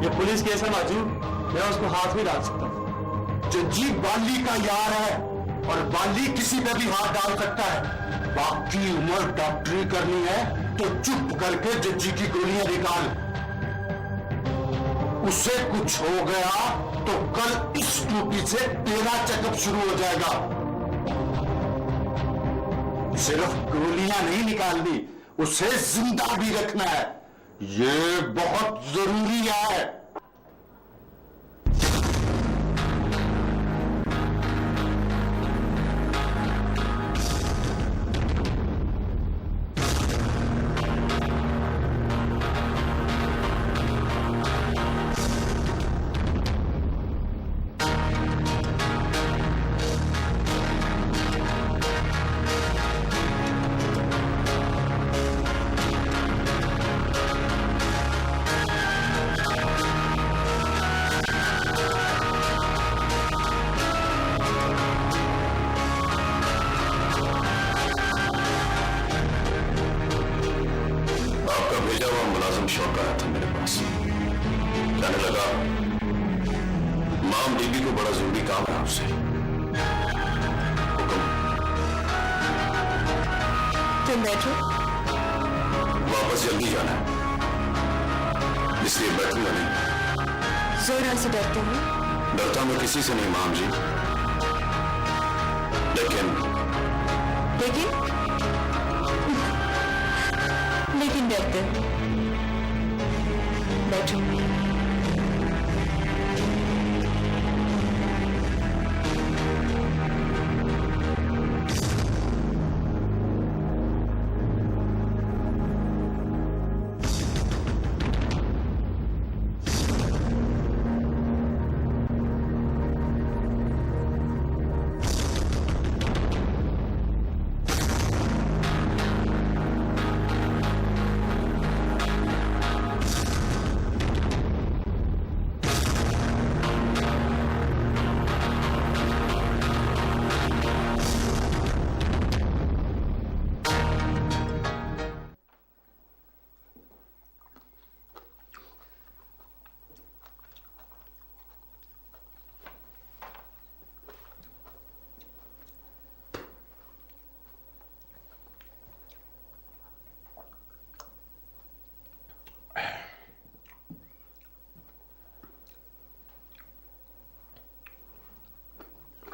ये police case है माजू, मैं उसको हाथ भी डाल सकता हूँ। जज्जी बाली का यार है और बाली किसी पे भी हाथ डाल सकता है। बाकी उम्र डॉक्टरी करनी है तो चुप करके जज्जी की गोलियां निकाल। उसे कुछ हो गया तो कल इस ड्यूटी से तेरा चेकअप शुरू हो जाएगा। सिर्फ गोलियां नहीं निकालनी, उसे जिंदा भी रखना है। ये बहुत जरूरी है। शौक आया था मेरे पास, कहने लगा माम बीबी को बड़ा जरूरी काम है आपसे। हुक्म। तुम बैठो। वापस जल्दी जाना है, इसलिए बैठूंगा नहीं। जोरा से डरते हो? डरता मैं किसी से नहीं माम जी, लेकिन डरते हो। बैठो।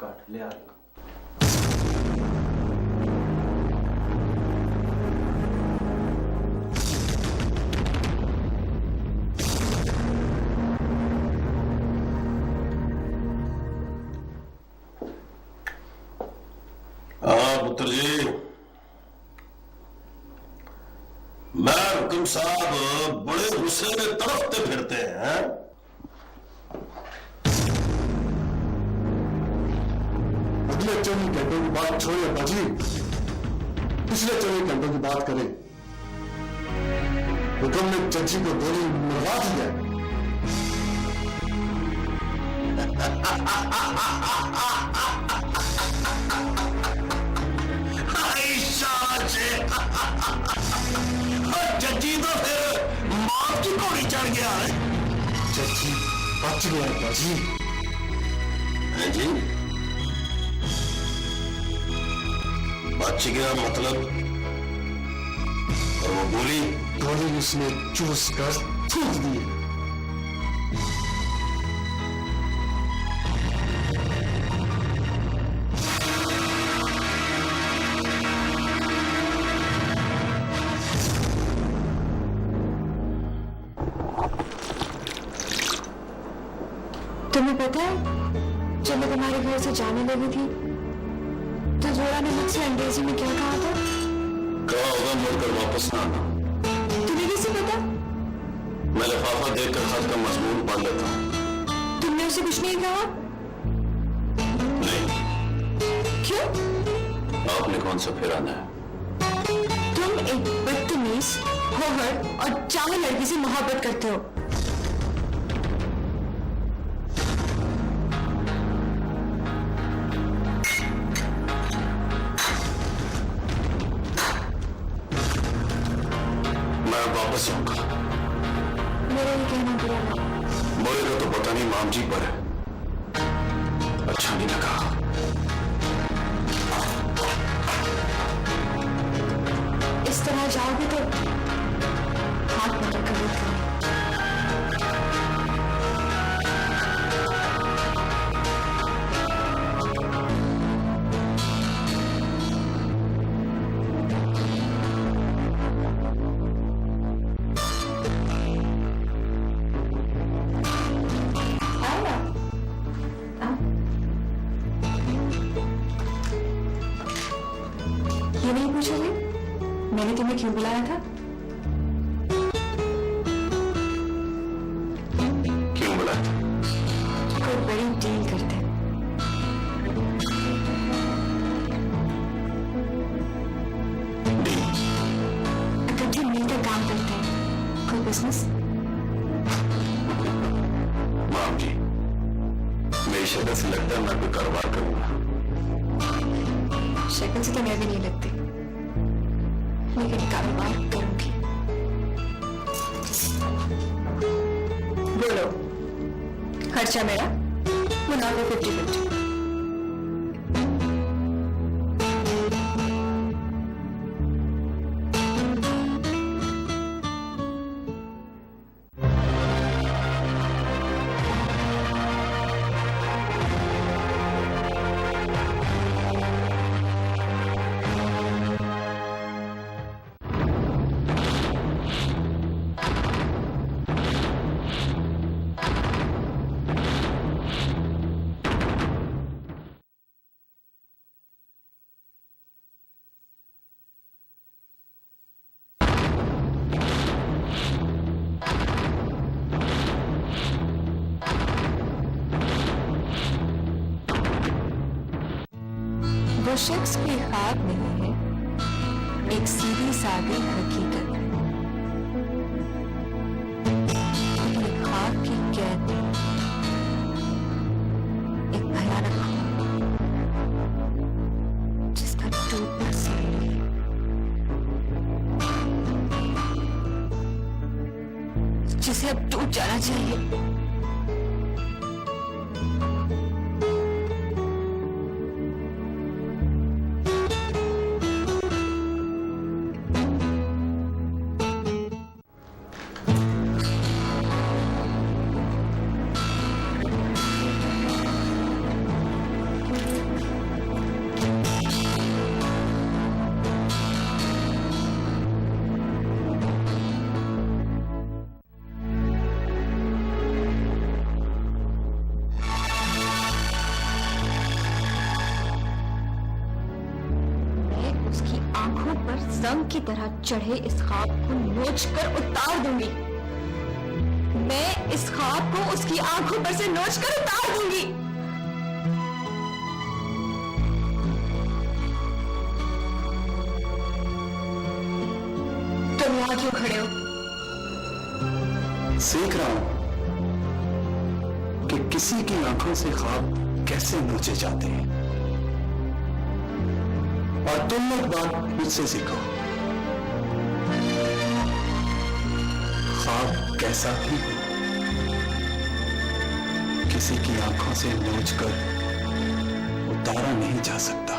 काट ले आ रही। पुत्र जी, मैं हुक्म साहब बड़े गुस्से में तड़पते फिरते हैं। अगले 24 घंटों की बात छोड़िए बाजी, पिछले 24 घंटों की बात करें। हुक्म ने जज्जी को गोली मरवा दी है। जज्जी तो फिर मौत की घोड़ी चढ़ गया है। जज्जी बच गया बाजी। है जी, बच गया मतलब? और वो गोली उसने चूस कर थूक दी। तुम्हें पता है, जब मैं तुम्हारे घर से जाने लगी थी तो जोरा ने मुझसे अंग्रेजी में क्या कहा था? कहा होगा मुड़कर वापस ना आना। तुम्हें कैसे पता? मैं लिफाफा देखकर खत का मजमून पढ़ लेता हूँ। तुमने उसे कुछ नहीं कहा? नहीं। क्यों? आपने कौन सा फिर आना है? तुम एक बदतमीज, होहर और चावल लड़की से मोहब्बत करते हो। मैं वापस आऊंगा। मेरा ये कहना बुरा लगा। मरेगा तो पता नहीं माम जी पर। अच्छा नहीं लगा। इस तरह जाओगे तो हाथ पकड़ कर वेट करें। ये नहीं पूछोगे मैंने तुम्हें क्यों बुलाया था? क्यों बुलाया था? कोई बड़ी डील करते हैं। इकट्ठे मिलकर काम करते हैं। कोई बिजनेस? माम जी, मेरी शक्ल से लगता है मैं कोई कारोबार करूंगा। शक्ल से तो मैं भी नहीं लगती, लेकिन कारोबार करूंगी। बोलो, खर्चा मेरा, मुनाफा 50-50। वो शख्स कोई ख्वाब नहीं है, एक सीधी सादी हकीकत है। ये ख्वाब की कैद नहीं, एक भयानक ख्वाब जिसका टूटना जरूरी है, जिसे अब टूट जाना चाहिए। उसकी आंखों पर जंग की तरह चढ़े इस ख्वाब को नोच कर उतार दूंगी। मैं इस ख्वाब को उसकी आंखों पर से नोच कर उतार दूंगी। तुम यहां क्यों खड़े हो? सीख रहा हूं कि किसी की आंखों से ख्वाब कैसे नोचे जाते हैं, और तुम एक बात मुझसे सीखो। ख्वाब कैसा भी हो, किसी की आंखों से नोच कर उतारा नहीं जा सकता।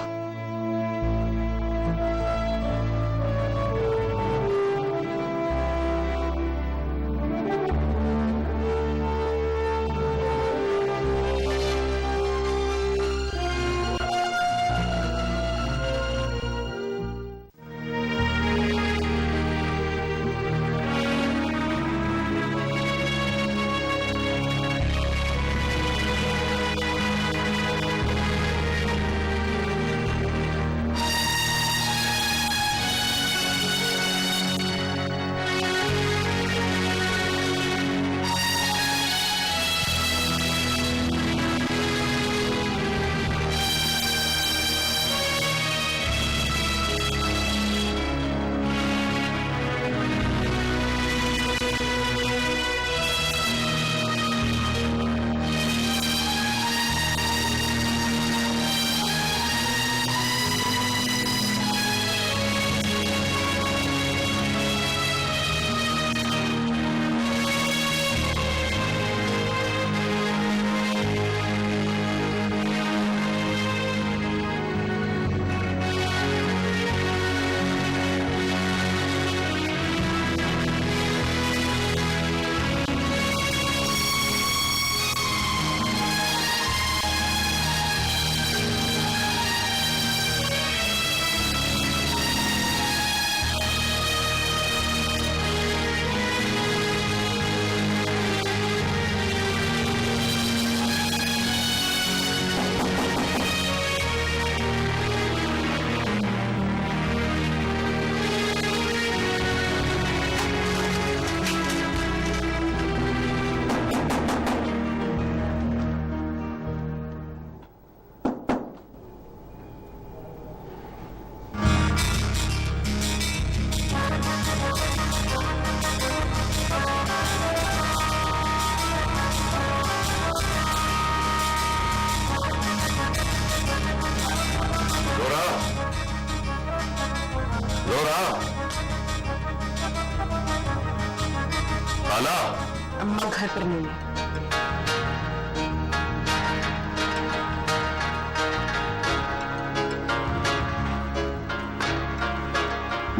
बुला। अम्मा घर पर नहीं है।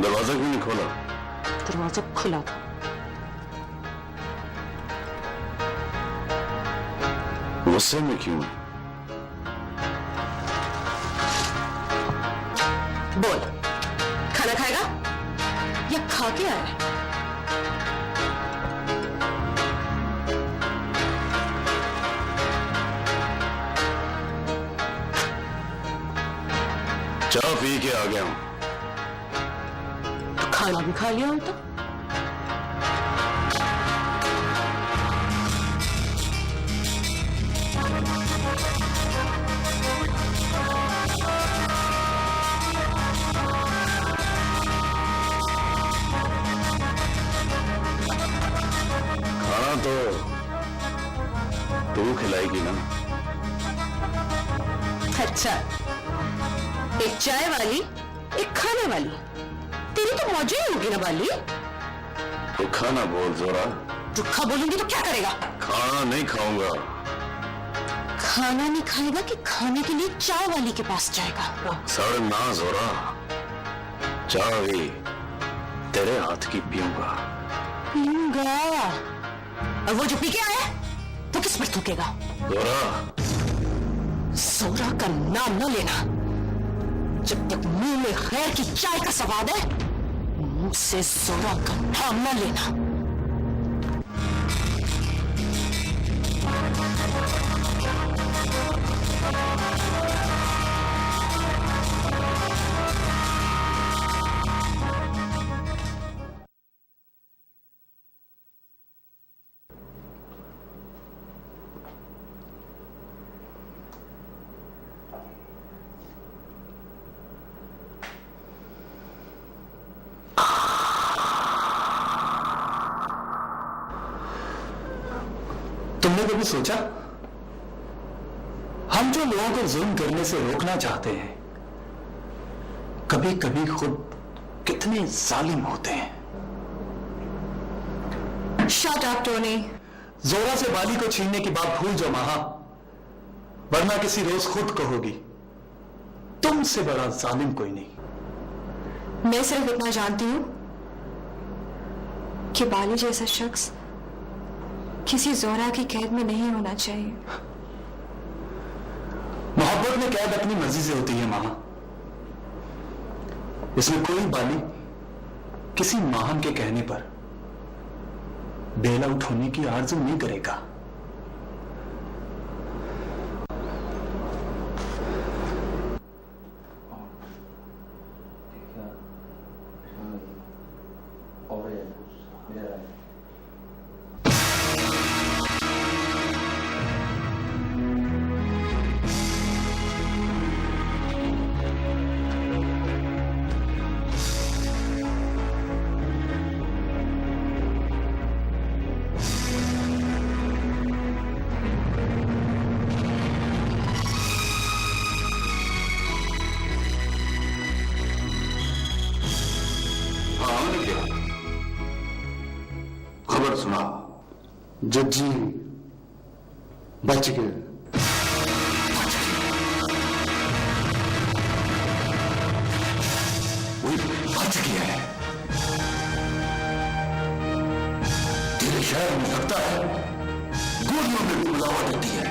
दरवाजा क्यों नहीं खोला? दरवाजा खुला था। गुस्से में क्यों? बोल, खाना खाएगा या खा के आया है? चाय पी के आ गया हूं। तो खाना भी खा लिया होता। खाना तो तू खिलाएगी ना? अच्छा, एक चाय वाली, एक खाने वाली। तेरी तो मौज ही होगी ना वाली। तो खाना बोल जोरा। रुखा बोलूंगी तो क्या करेगा? खाना नहीं खाऊंगा। खाना नहीं खाएगा कि खाने के लिए चाय वाली के पास जाएगा? सर ना जोरा, चाय भी तेरे हाथ की पीऊंगा। पीऊंगा? और वो जो पी के आया तो किस पर थूकेगा? जोरा, जोरा का नाम न लेना। जब तक मुंह में खैर की चाय का स्वाद है, मुंह से जोरा का नाम न लेना। तुमने कभी सोचा, हम जो लोगों को जुल्म करने से रोकना चाहते हैं, कभी कभी खुद कितने जालिम होते हैं। Shut up Tony. जोरा से बाली को छीनने की बात भूल जाओ महा, वरना किसी रोज खुद कहोगी तुमसे बड़ा जालिम कोई नहीं। मैं सिर्फ इतना जानती हूं कि बाली जैसा शख्स किसी जोरा की कैद में नहीं होना चाहिए। मोहब्बत में कैद अपनी मर्जी से होती है मां। इसमें कोई बाली किसी माहम के कहने पर बेल आउट होने की आरज़ू नहीं करेगा। खबर सुना, जज्जी बच गए। वो बच गया है। तेरे शहर में लगता है गोलियों में भी मिलावट होती है।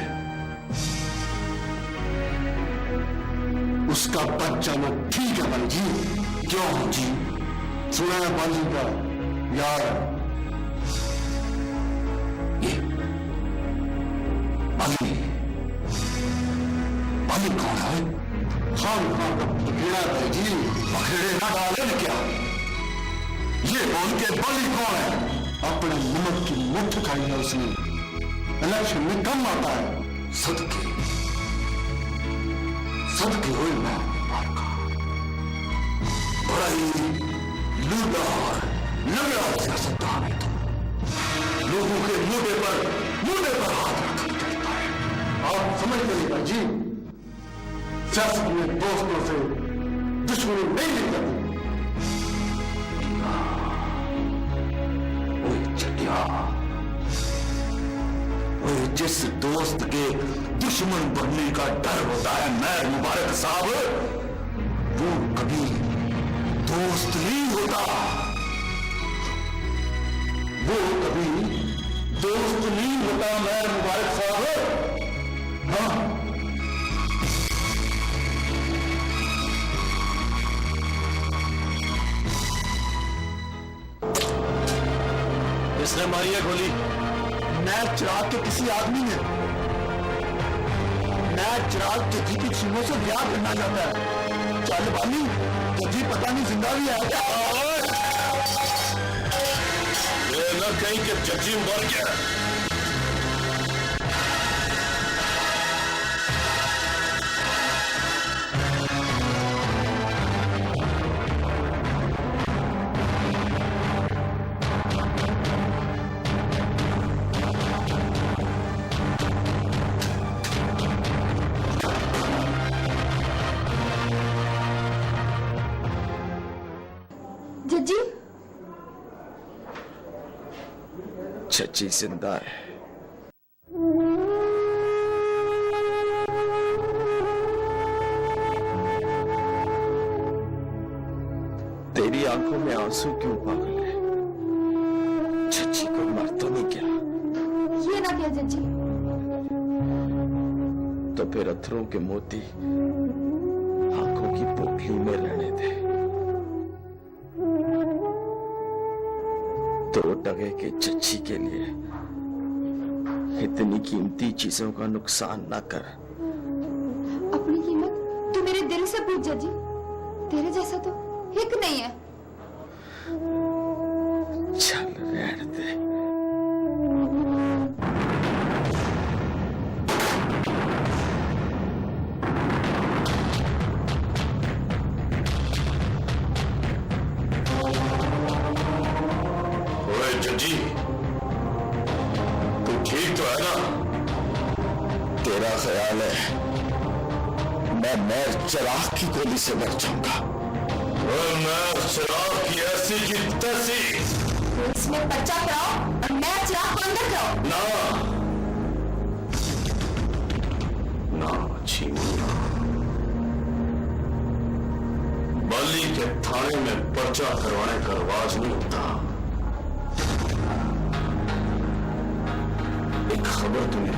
उसका बच्चा वो ठीक है भाई जी। क्यों जी? सुना है बाली का यार, ये बाली बाली कौन है? खान खान का पखेड़ा भाई जी। पखेड़े ना डाले न क्या? ये बोल के बाली कौन है? अपने नमक की मुट्ठ खाई है उसने। इलेक्शन में कम आता है। सदके सदके हुए मैं बड़ी लूटदार लंगड़ा सियासतदान है तुम। लोगों के मुंडे पर हाथ रखता है। आप समझ गए भाई जी, सियासत में दोस्तों से दुश्मनी नहीं करती। ओए चटिया, जिस दोस्त के दुश्मन बनने का डर होता है मैर मुबारक साहब, वो कभी दोस्त नहीं होता। वो कभी दोस्त नहीं होता मैर मुबारक साहब। हाँ, किसने मारी है गोली? मैं चिराग के किसी आदमी ने। मैं चिराग जज्जी की चीनों से ब्याह करना चाहता है। चल बानी, जज्जी पता नहीं जिंदा भी है क्या? ये न कहीं कि जज्जी मर गया। जज्जी, जज्जी जिंदा है। तेरी आंखों में आंसू क्यों पागल है? जज्जी को मर तो नहीं क्या? ये ना क्या जज्जी? तो फिर अथरों के मोती आंखों की पोटली में रहने दे। दो टके के जज्जी के लिए इतनी कीमती चीजों का नुकसान ना कर। अपनी कीमत तू मेरे दिल से पूछ जज्जी, तेरे जैसा तो एक नहीं है। चल रहने दे। जज्जी, तू ठीक तो है ना? तेरा ख्याल है मैं चिराग की गोली से मर जाऊंगा? और मैं चिराग की ऐसी की तैसी। इसमें बच्चा कराओ और मैं चिराग को अंदर कराओ। ना छीनू। बाली के थाने में पर्चा करवाने का रवाज नहीं होता। एक खबर तूने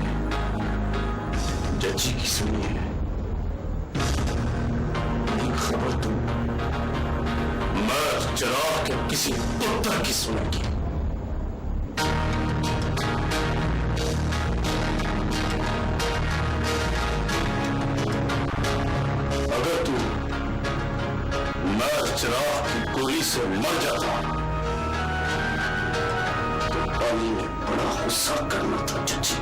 जज्जी की सुनी है? एक खबर तू मैं चिराग के किसी पुत्र की सुनेगी। अगर तू मैं चिराग की गोली से मर जाता तो पानी में बड़ा गुस्सा करना था जज्जी।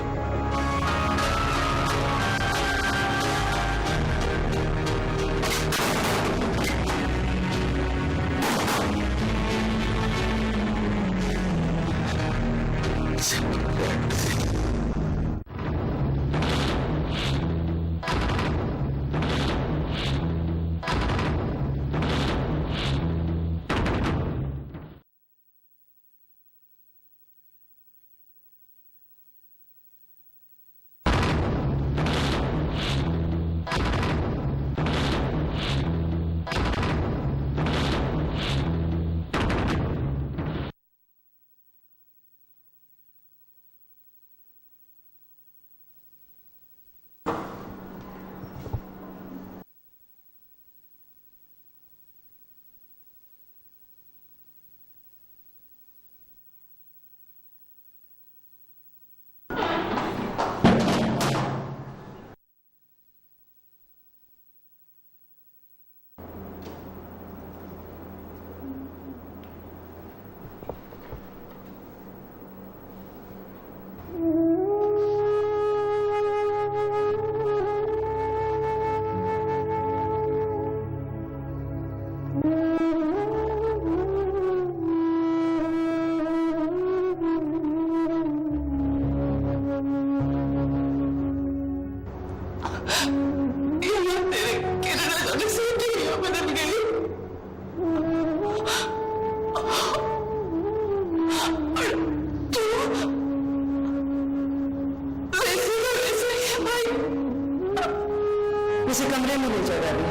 उसे कमरे में ले जाओ दादी।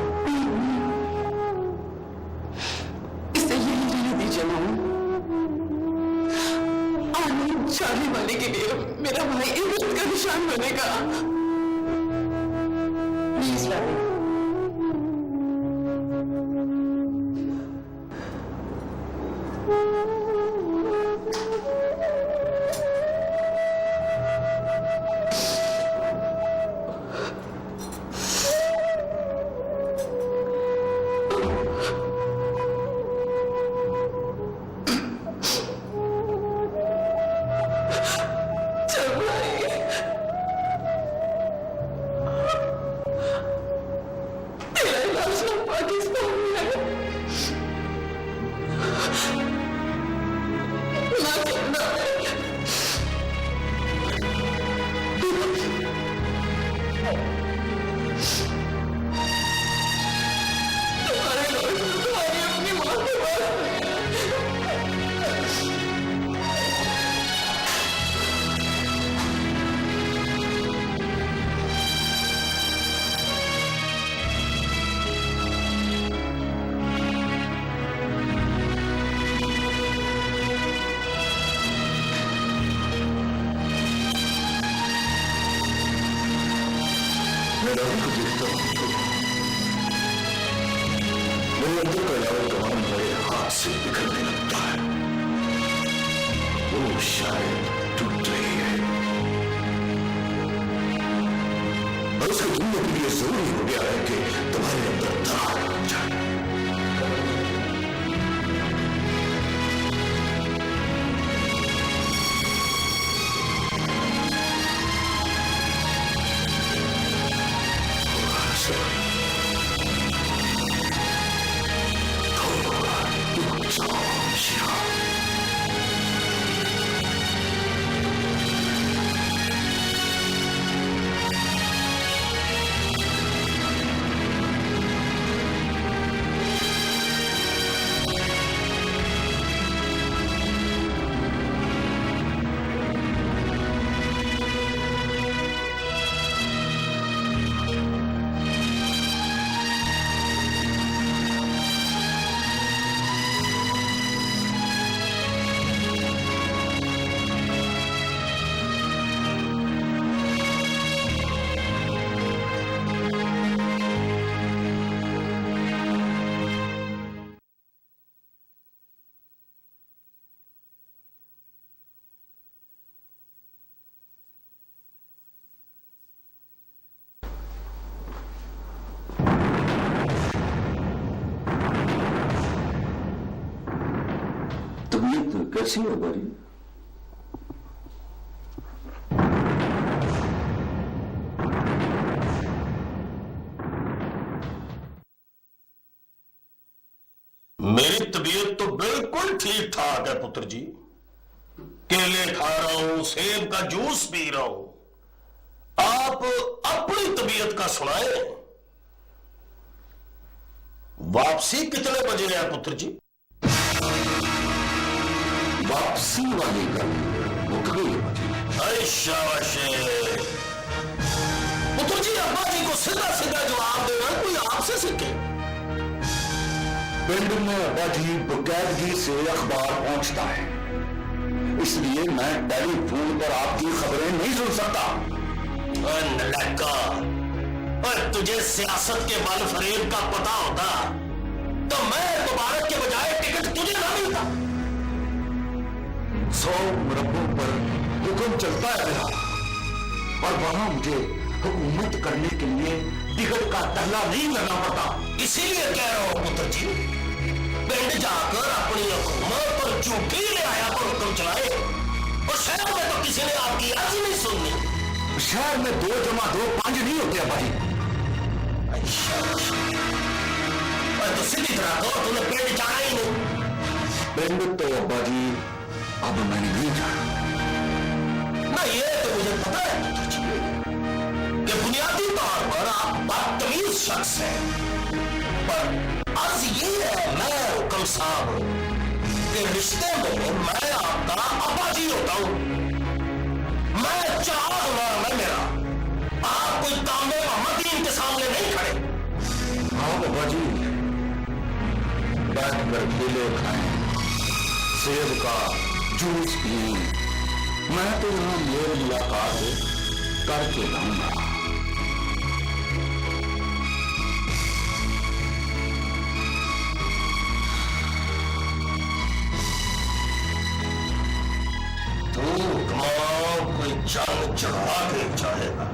इसे यही रहने दीजिए मामू। आने जाने वाले के लिए मेरा भाई इज्जत का निशान बनेगा। प्लीज दादी। मैं रानी को देखता हूँ मेरे अंदर का यार कमान मेरे हाथ से निकलने लगता है। वो शायद टूट रही है और उसको ढूंढने के लिए जरूरी हो गया है कि तुम्हारे अंदर दरार आ जाए। तबीयत कैसी है हमारी? मेरी तबीयत तो बिल्कुल ठीक ठाक है पुत्र जी। केले खा रहा हूं, सेब का जूस पी रहा हूं। आप अपनी तबीयत का सुनाए। वापसी कितने बजे है पुत्र जी? वापसी वाली गल मुक गई है मुझे। अरे शाबाश पुत्र जी, अब्बा जी को सीधा सीधा जवाब देना कोई आपसे सीखे। पिंड में अब्बा जी बकायदगी से अखबार पहुंचता है, इसलिए मैं टेलीफोन पर आपकी खबरें नहीं सुन सकता। नलका, और तुझे सियासत के बल फरेब का पता होता तो मैं मुबारक के बजाय टिकट तुझे ना मिलता। 100 मुरब्बों पर हुक्म चलता है मेरा, और वहां मुझे हुकूमत करने के लिए टिकट का तल्ला नहीं करना पड़ता। इसीलिए कह रहा हूं पुत्र जी, पिंड जाकर अपनी हुकूमत पर चूकी ले आया पर हुक्म चलाए। और शहर में तो किसी ने आपकी अर्जी नहीं सुननी। शहर में 2 जमा 2 5 नहीं होते अब्बा जी। और तो सीधी तरह कहो, तूने पिंड जाना ही नहीं। पिंड तो अब्बा जी अब मैंने नहीं जाना। ना ये तो मुझे पता है पुत्र जी कि बुनियादी तौर पर आप बदतमीज शख्स हैं, पर अर्ज ये है मैं हुक्म साहब के रिश्ते में मैं आपका अब्बा जी होता हूं। मैं चार नाम है मेरा। आप कोई तांबे मोहम्मदीन के सामने नहीं खड़े। हाँ बाबा जी, बैठ कर केले खाएं, सेब का जूस पिए। मैं तो यहां मेल मुलाकात करके लाऊंगा। कोई जंग चढ़ा के जाएगा।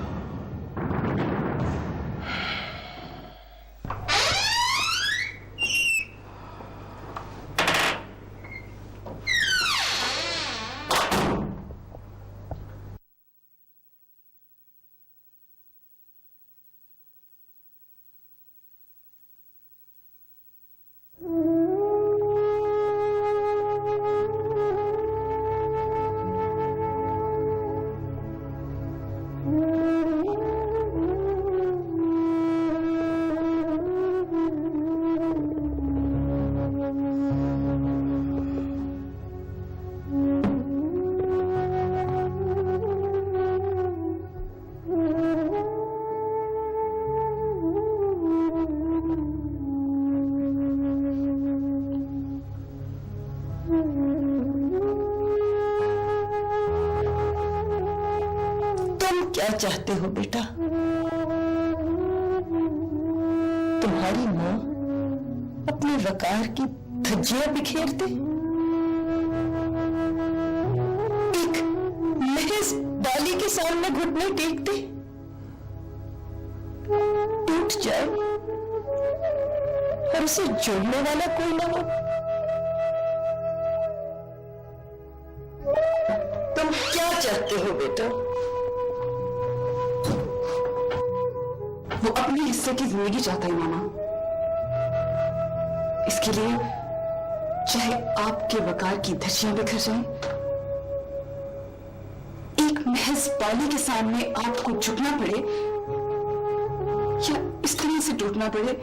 क्या चाहते हो बेटा? तुम्हारी मां अपने वकार की धज्जियां बिखेर दे, एक महज बाली के सामने घुटने टेक दे, टूट जाए और उसे जोड़ने वाला कोई ना हो। तुम क्या चाहते हो बेटा? वो अपने हिस्से की जिंदगी चाहता है मामा। इसके लिए चाहे आपके वकार की धज्जियां बिखर जाएं, एक महज बाली के सामने आपको झुकना पड़े या इस तरह से टूटना पड़े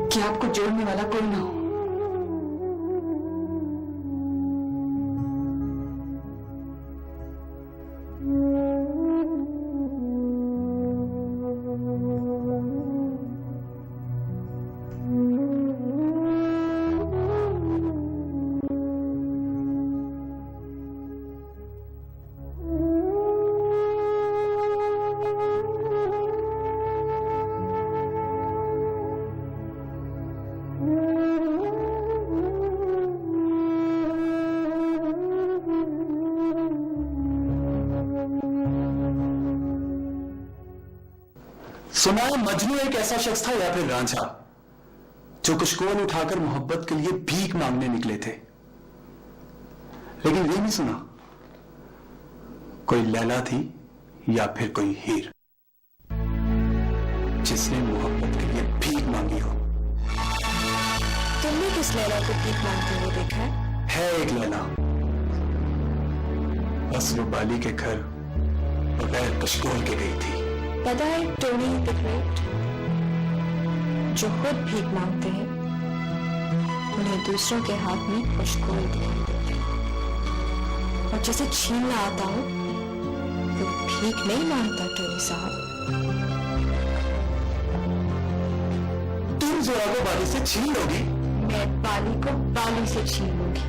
कि आपको जोड़ने वाला कोई ना हो। सुना है मजनू एक ऐसा शख्स था या फिर रांझा जो कुशकोल उठाकर मोहब्बत के लिए भीख मांगने निकले थे, लेकिन ये नहीं सुना कोई लैला थी या फिर कोई हीर जिसने मोहब्बत के लिए भीख मांगी हो। तुमने किस लैला को भीख मांगते हुए देखा है? एक लैला, बस वो बाली के घर बगैर कुशकोल के गई थी। पता है टोनी द ग्रेट जो खुद भीख मांगते हैं उन्हें दूसरों के हाथ में खुशकोल दिखाई देते हैं, और जिसे छीनना आता हो तो भीख नहीं मांगता। टोनी साहब, तुम जोरा को बाली से छीन लोगी? मैं बाली को बाली से छीन लूंगी।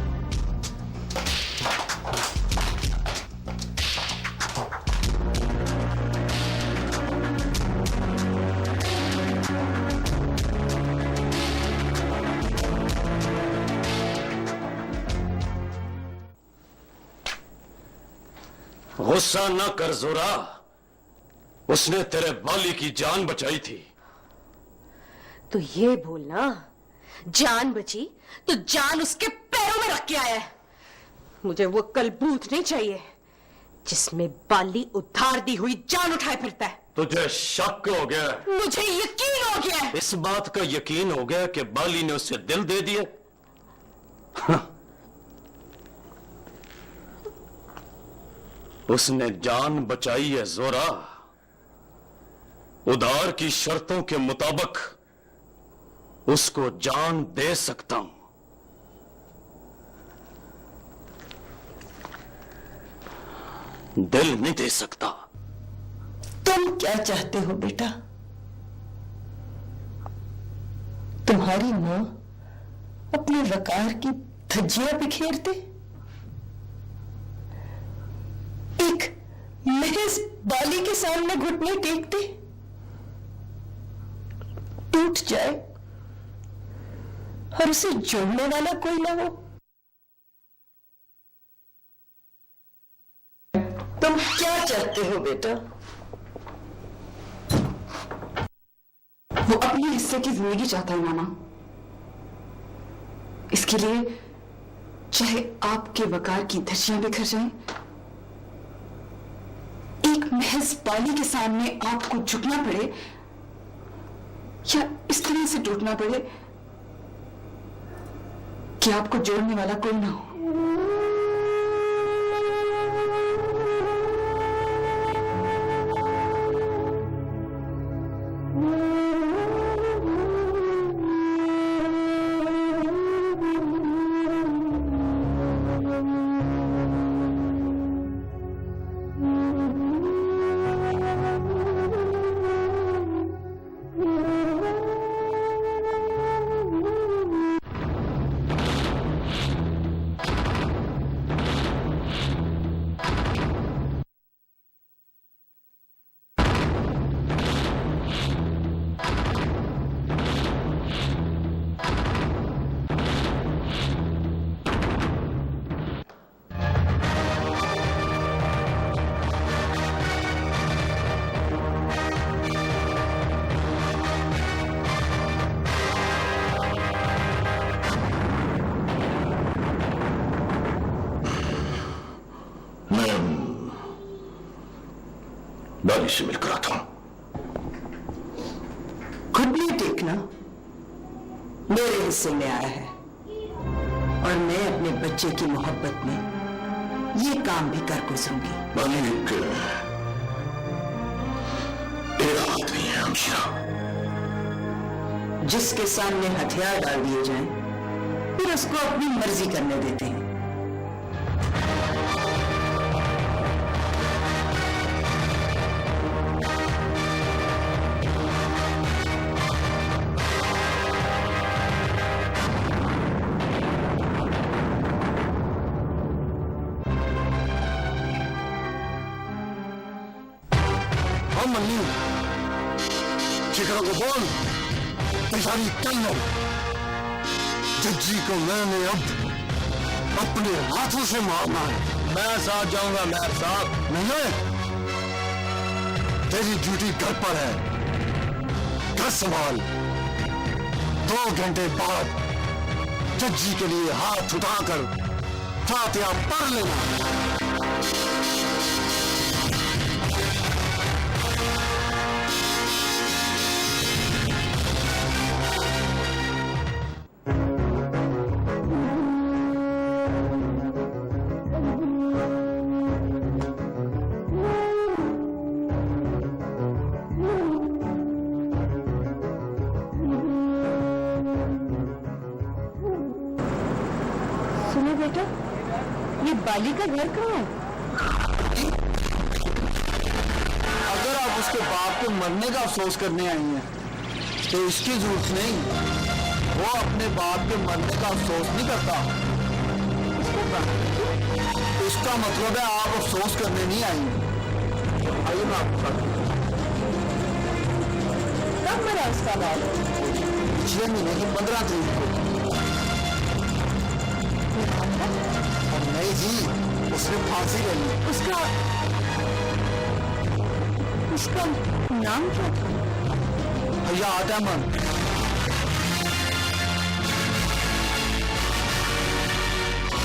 गुस्सा न कर जोरा, उसने तेरे बाली की जान बचाई थी। तो ये बोलना जान बची तो जान उसके पैरों में रख के आया है। मुझे वो कलबूत नहीं चाहिए जिसमें बाली उधार दी हुई जान उठाए फिरता है। तुझे शक हो गया? मुझे यकीन हो गया है। इस बात का यकीन हो गया कि बाली ने उसे दिल दे दिए? हाँ। उसने जान बचाई है जोरा, उधार की शर्तों के मुताबिक उसको जान दे सकता हूं, दिल नहीं दे सकता। तुम क्या चाहते हो बेटा? तुम्हारी मां अपने वकार की धज्जियां बिखेरते, एक महज बाली के सामने घुटने टेकते, टूट जाए और उसे जोड़ने वाला कोई ना हो। तुम क्या चाहते हो बेटा? वो अपने हिस्से की जिंदगी चाहता है मामा। इसके लिए चाहे आपके वकार की धज्जियां बिखर जाएं, एक महज बाली के सामने आपको झुकना पड़े या इस तरह से टूटना पड़े कि आपको जोड़ने वाला कोई ना हो। बाली से मिलकर आता हूं। घुटने टेकना मेरे हिस्से में आया है और मैं अपने बच्चे की मोहब्बत में ये काम भी कर गुजरूंगी। बाली एक आदमी है हमशा, जिसके सामने हथियार डाल दिए जाएं, फिर उसको अपनी मर्जी करने देते हैं। मल्ली शिखरों को बोल, पिछाड़ी चल लो। जज्जी को मैंने अब अपने हाथों से मारना है। मैं साथ जाऊंगा मेयर साहब। नहीं, तेरी ड्यूटी घर पर है। घर संभाल। 2 घंटे बाद जज्जी के लिए हाथ उठाकर फातिहा पढ़ लेना। सुनो बेटा, ये बाली का घर कहाँ है? अगर आप उसके बाप के मरने का अफसोस करने आई हैं, तो इसकी जरूरत नहीं। वो अपने बाप के मरने का अफसोस नहीं करता। इसका मतलब है आप अफसोस करने नहीं आई हैं। आइए मैं आपको बताता हूं। कब मरा उसका बाप? पिछले महीने की 15 तारीख को। नहीं जी, उसने फांसी ले ली। उसका नाम क्या था? हयात अहमद।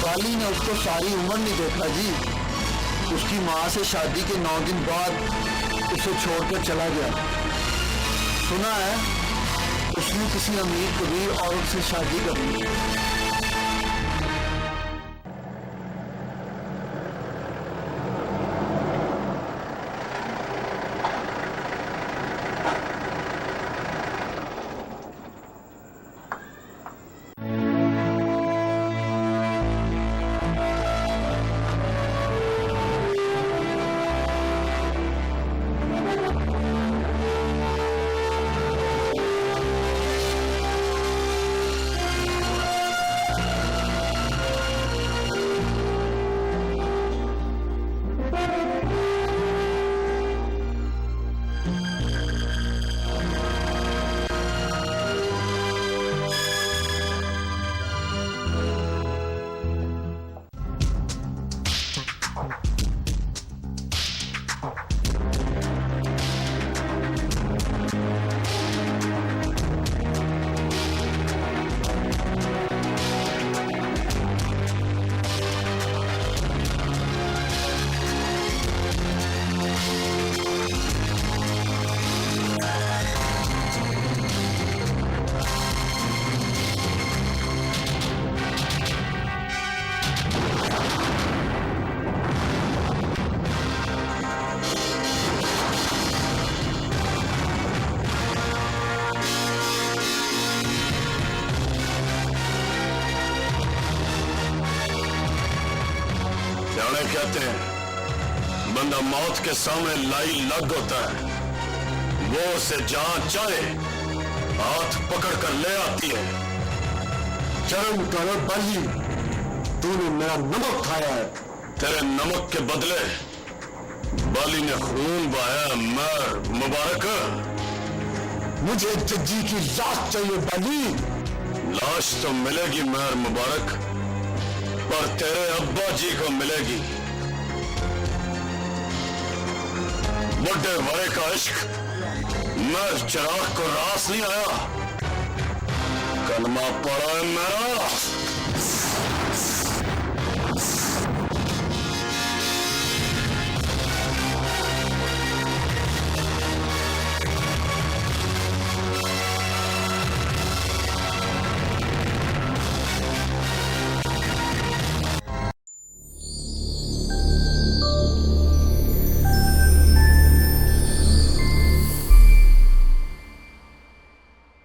बाली ने उसको सारी उम्र नहीं देखा जी। उसकी माँ से शादी के 9 दिन बाद उसे छोड़कर चला गया। सुना है उसने किसी अमीर कबीर औरत से शादी कर ली। कहते हैं बंदा मौत के सामने लाई लग होता है, वो उसे जहां चाहे हाथ पकड़ कर ले आती है। शर्म करो बाली, तूने मेरा नमक खाया है। तेरे नमक के बदले बाली ने खून बहाया। मर मुबारक। मुझे जज्जी की लाश चाहिए बाली। लाश तो मिलेगी मर मुबारक, पर तेरे अब्बा जी को मिलेगी। बुड्ढे वरे का इश्क मर चिराग को रास नहीं आया। कलमा पड़ा है मेरा।